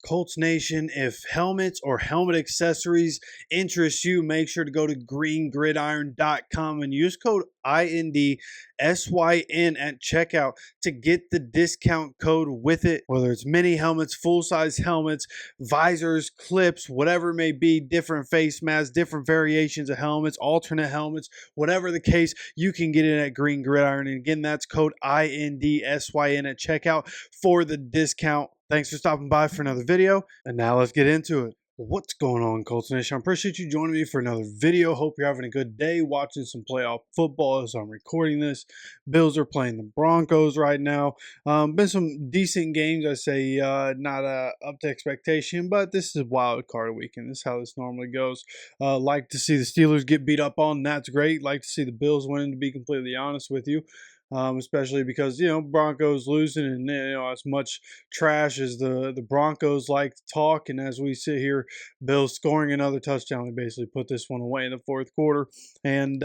Colts Nation, if helmets or helmet accessories interest you, make sure to go to greengridiron.com and use code INDSYN at checkout to get the discount code with it. Whether it's mini helmets, full-size helmets, visors, clips, whatever it may be, different face masks, different variations of helmets, alternate helmets, whatever the case, you can get it at Green Gridiron. And again, that's code INDSYN at checkout for the discount. Thanks for stopping by for another video, and now let's get into it. What's going on, Colts Nation? I appreciate you joining me for another video. Hope you're having a good day watching some playoff football as I'm recording this. Bills are playing the Broncos right now. Been some decent games. I say not up to expectation, but this is wild card weekend. This is how this normally goes. Like to see the Steelers get beat up on. That's great. Like to see the Bills winning, to be completely honest with you. Especially because, Broncos losing, and, as much trash as the Broncos like to talk. And as we sit here, Bills scoring another touchdown, they basically put this one away in the fourth quarter. And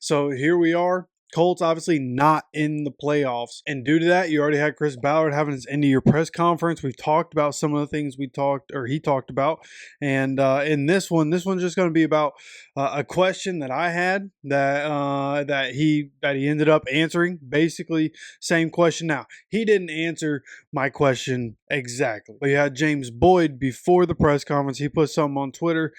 so here we are. Colts obviously not in the playoffs. And due to that, you already had Chris Ballard having his end of year press conference. We've talked about some of the things he talked about. And in this one's just going to be about a question that I had that he ended up answering. Basically, same question. Now, he didn't answer my question exactly. But you had James Boyd before the press conference. He put something on Twitter.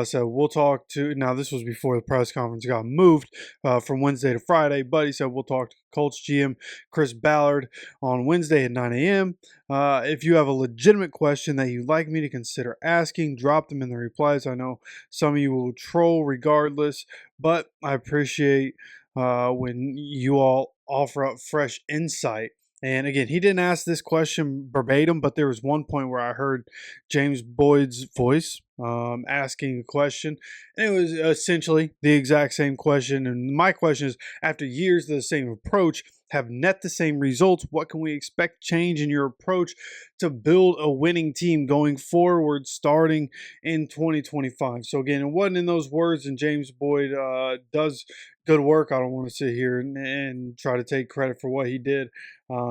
So we'll talk to, now this was before the press conference got moved from Wednesday to Friday. But he said we'll talk to Colts GM Chris Ballard on Wednesday at 9 a.m. If you have a legitimate question that you'd like me to consider asking, drop them in the replies. I know some of you will troll regardless, but I appreciate when you all offer up fresh insight. And again, he didn't ask this question verbatim, but there was one point where I heard James Boyd's voice asking a question, and it was essentially the exact same question. And my question is, after years of the same approach, have net the same results, what can we expect change in your approach to build a winning team going forward starting in 2025? So again, it wasn't in those words, and James Boyd does good work. I don't want to sit here and try to take credit for what he did.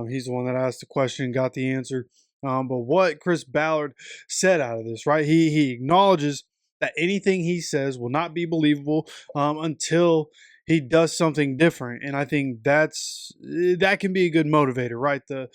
He's the one that asked the question and got the answer. But what Chris Ballard said out of this, right? He acknowledges that anything he says will not be believable until he does something different. And I think that can be a good motivator, right? The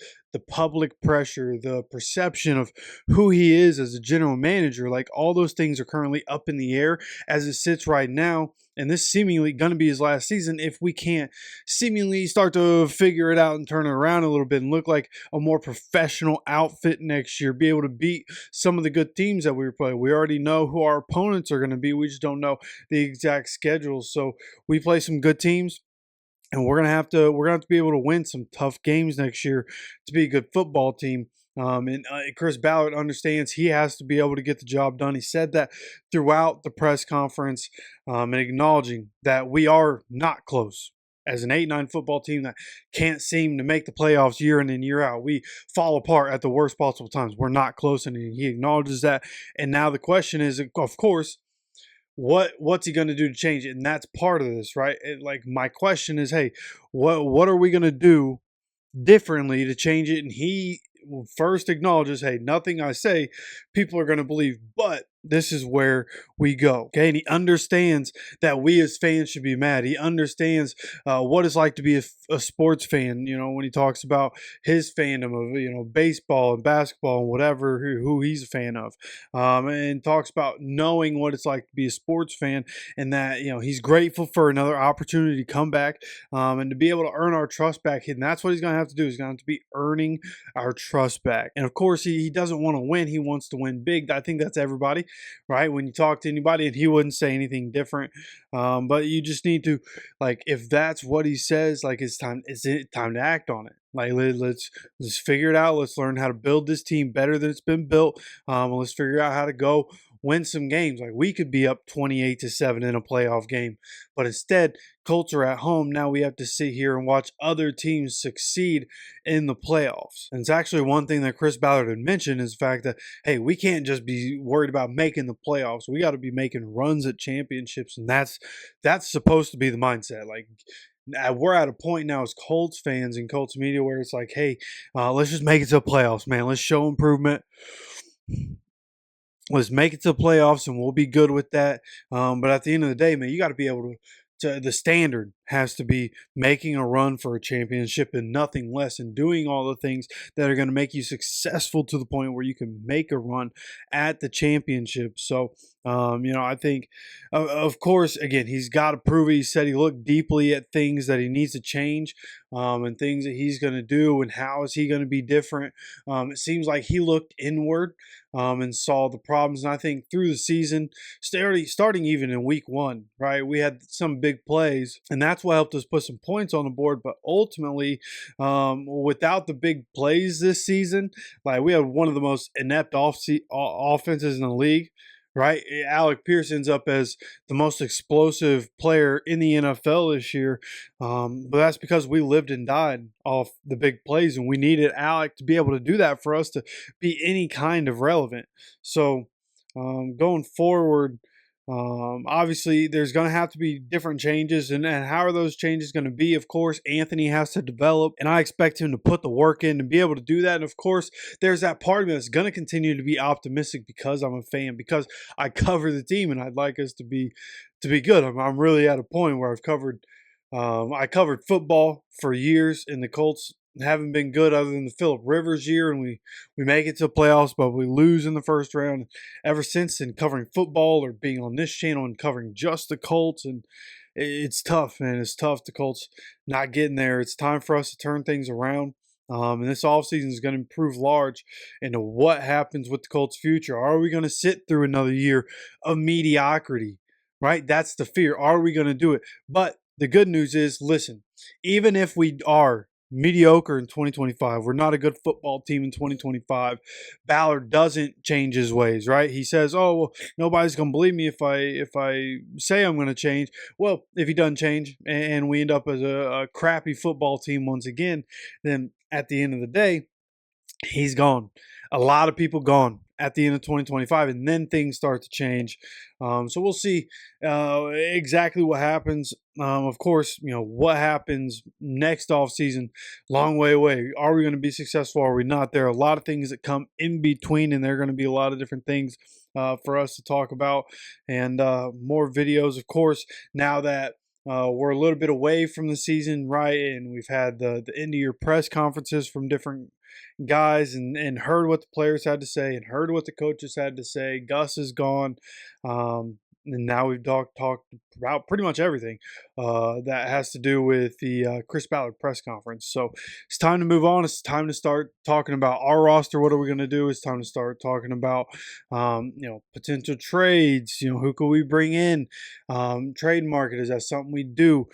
public pressure, the perception of who he is as a general manager, like all those things are currently up in the air as it sits right now. And this seemingly going to be his last season if we can't seemingly start to figure it out and turn it around a little bit and look like a more professional outfit next year, be able to beat some of the good teams that we were playing. We already know who our opponents are going to be. We just don't know the exact schedules. So we play some good teams, and we're gonna have to be able to win some tough games next year to be a good football team. And Chris Ballard understands he has to be able to get the job done. He said that throughout the press conference, and acknowledging that we are not close. As an 8-9 football team that can't seem to make the playoffs year in and year out, we fall apart at the worst possible times. We're not close, and he acknowledges that. And now the question is, of course, what's he going to do to change it? And that's part of this, right? Like, my question is, hey, what are we going to do differently to change it? And he first acknowledges, hey, nothing I say people are going to believe, but this is where we go. Okay. And he understands that we as fans should be mad. He understands what it's like to be a sports fan, when he talks about his fandom of, baseball and basketball and whatever, who he's a fan of, and talks about knowing what it's like to be a sports fan, and that, he's grateful for another opportunity to come back and to be able to earn our trust back. And that's what he's going to have to do. He's going to have to be earning our trust back. And of course, he doesn't want to win. He wants to win big. I think that's everybody. Right? When you talk to anybody, and he wouldn't say anything different. But you just need to, like, if that's what he says, like, it's time to act on it. Like, let's figure it out. Let's learn how to build this team better than it's been built. Let's figure out how to go win some games. Like, we could be up 28-7 in a playoff game, but instead, Colts are at home. Now we have to sit here and watch other teams succeed in the playoffs. And it's actually one thing that Chris Ballard had mentioned is the fact that, hey, we can't just be worried about making the playoffs. We got to be making runs at championships, and that's supposed to be the mindset. Like, we're at a point now as Colts fans and Colts media where it's like, hey, let's just make it to the playoffs, man. Let's show improvement. let's make it to the playoffs and we'll be good with that. But at the end of the day, man, you got to be able to the standard has to be making a run for a championship and nothing less, and doing all the things that are going to make you successful to the point where you can make a run at the championship. So, I think, of course, again, he's got to prove it. He said he looked deeply at things that he needs to change, and things that he's going to do, and how is he going to be different. It seems like he looked inward and saw the problems. And I think through the season, starting even in week 1, right, we had some big plays, and that's what helped us put some points on the board. But ultimately, without the big plays this season, like, we had one of the most inept offenses in the league. Right, Alec Pierce ends up as the most explosive player in the NFL this year, but that's because we lived and died off the big plays, and we needed Alec to be able to do that for us to be any kind of relevant. So, going forward, obviously, there's going to have to be different changes, and how are those changes going to be? Of course, Anthony has to develop, and I expect him to put the work in to be able to do that. And of course, there's that part of me that's going to continue to be optimistic because I'm a fan, because I cover the team, and I'd like us to be good. I'm really at a point where I covered football for years, and the Colts haven't been good other than the Phillip Rivers year, and we make it to the playoffs, but we lose in the first round. Ever since then, covering football or being on this channel and covering just the Colts, and it's tough, man. It's tough. The Colts not getting there. It's time for us to turn things around. And this offseason is going to improve large into what happens with the Colts' future. Are we going to sit through another year of mediocrity? Right? That's the fear. Are we going to do it? But the good news is, listen, even if we are mediocre in 2025, we're not a good football team in 2025, Ballard doesn't change his ways, right? He says, oh, well, nobody's going to believe me if I say I'm going to change. Well, if he doesn't change and we end up as a crappy football team once again, then at the end of the day, he's gone. A lot of people gone at the end of 2025, and then things start to change. So we'll see exactly what happens. Of course, what happens next offseason, long way away. Are we going to be successful? Are we not? There are a lot of things that come in between, and there are going to be a lot of different things for us to talk about, and more videos, of course, now that we're a little bit away from the season, right? And we've had the end of year press conferences from different guys, and heard what the players had to say and heard what the coaches had to say. Gus is gone. And now we've talked about pretty much everything that has to do with the Chris Ballard press conference. So it's time to move on. It's time to start talking about our roster. What are we going to do? It's time to start talking about, potential trades. Who could we bring in? Trade market, is that something we do?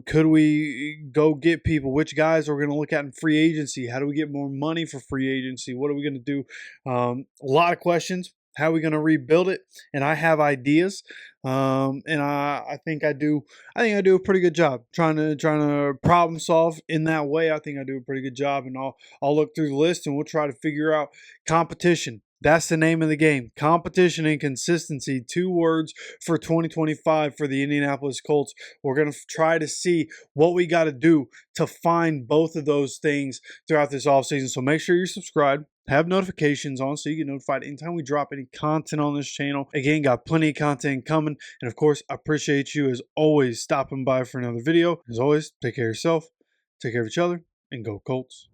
Could we go get people? Which guys are we going to look at in free agency? How do we get more money for free agency? What are we going to do? A lot of questions. How are we going to rebuild it? And I have ideas, and I think I do. I think I do a pretty good job trying to problem solve in that way. I think I do a pretty good job, and I'll look through the list and we'll try to figure out competition. That's the name of the game. Competition and consistency, 2 words for 2025 for the Indianapolis Colts. We're going to try to see what we got to do to find both of those things throughout this offseason. So make sure you're subscribed. Have notifications on so you get notified anytime we drop any content on this channel. Again, got plenty of content coming. And of course, I appreciate you as always stopping by for another video. As always, take care of yourself, take care of each other, and go Colts.